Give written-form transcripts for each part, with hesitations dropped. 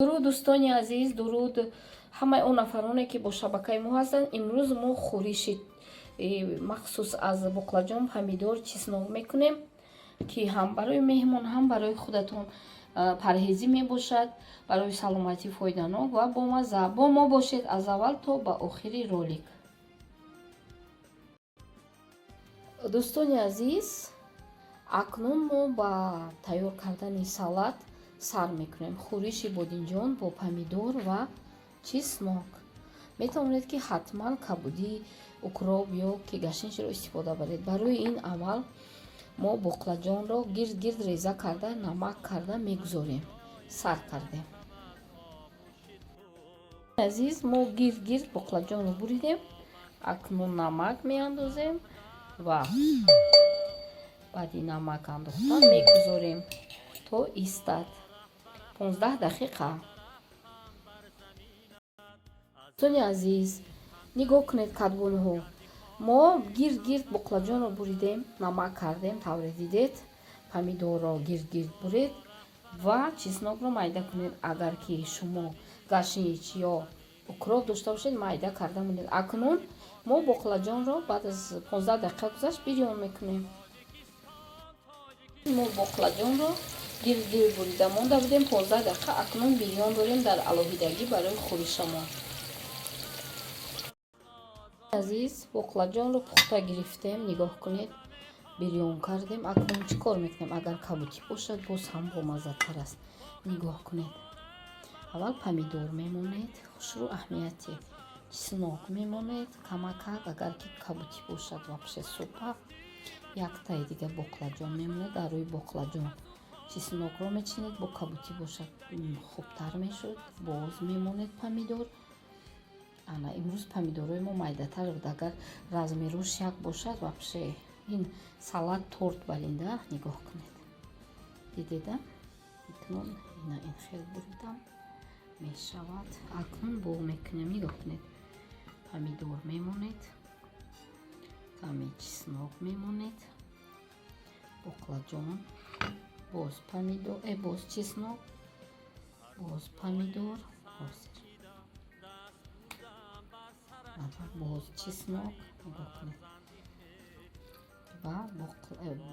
дуруд дӯстони азиз, дуруд ҳамаи он нафароне ки бо шабакаи мо ҳастанд. Имрӯз мо хӯриши махсус аз боқлаҷон, помидор, чеснок мекунем, ки ҳам барои меҳмон, ҳам барои худатон парҳезӣ мебошад, барои саломатӣ фоиданок ва бомазза. Бо мо бошед аз аввал то ба охири ролик. дӯстони азиз, акнун мо ба тайёр кардани салат сар мекунем. хӯриши бодинҷон бо помидор ва чеснок. метавонед ки ҳатман кабудӣ, укроп ё кигашнишро истифода баред. барои ин аввал мо боқлаҷонро гирд реза карда, намак карда мегузорем, сар кардем. азиз, мо гирд боқлаҷонро буридем. акнун намак меандозем ва баъди намак андохтан мегузорем то истад 15 дақиқа. дӯстони азиз, нигоҳ кунед кадбонҳо. мо гирд боқлаҷонро буридем, намак кардем, тавре дидед. Помидорро гирд буред ва чеснокро майда кунед. агар ки шумо гашнич ё укроп дошта бошед, майда карда монед. акнун мо боқлаҷонро баъд аз 15 дақиқа гузашт бирён мекунем. мо боқлаҷонро гирд бурида монда будем 15 дақиқа. акнун бирён дорем дар алоҳидагӣ барои хӯришамон. азиз, боқлаҷонро пухта гирифтем. нигоҳ кунед, бирён кардем. акнун чӣ кор мекунем? агар кабутӣ бошад, боз ҳам бомаззатар аст. нигоҳ кунед, аввал помидор мемонед, хушрӯ аҳамияти чеснок мемонед, камакак. агар ки кабутӣ бошад, вообще супа. яктаи дига боқлаҷон мемонед. дар рӯи боқлаҷон чеснокро мечинед. бо кабутӣ бошад, хубтар мешуд. боз мемонед помидор. ана имрӯз помидорҳои мо майдатар буд. агар размеруш як бошад, вообще ин салат торт балинда. нигоҳ кунед, дидеда? акнун ин хел буридам мешавад. акнун бо мекунем. нигоҳ кунед, помидор мемонед, каме чеснок мемонед, боқлаҷон, боз помидор, боз чеснок, боз помидор, боз чеснок, нигоҳ кунед, ва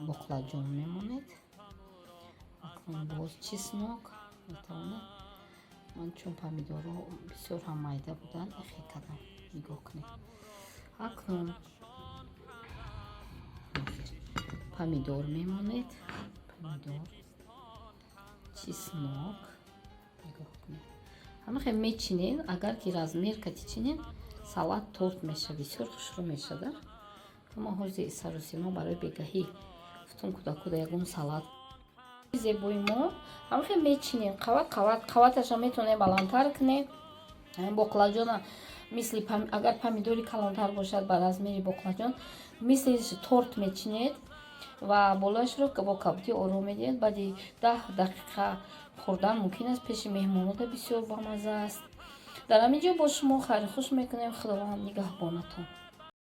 боқлаҷон мемонед. акнун боз чеснок. метавонед, ман чун помидорҳо бисёр ҳам майда буданд, ихе кардам. нигоҳ кунед, акнун помидор мемонед, помидор, чеснок. нигоҳ кунед, ҳамахе мечинен. агар ки размер кати чинен, салат торт меша, бисёр хушрӯ мешада. ама ҳозир саросима барои бегаҳӣ гуфтум кӯдаку ягон салат зебои мо ҳамахе мечинем. қаваташа метавонем баландтар кунем. боқлаҷона мисли агар помидори калонтар бошад, ба размери боқлаҷон мисли торт мечинед ва болоашро бо кабутӣ ором медиҳед. баъди 10 дақиқа хӯрдан мумкин аст. пеши меҳмонода бисёр бамазза аст. дар ҳамин ҷо бо шумо хайрухуш мекунем. худованд нигаҳбонатон.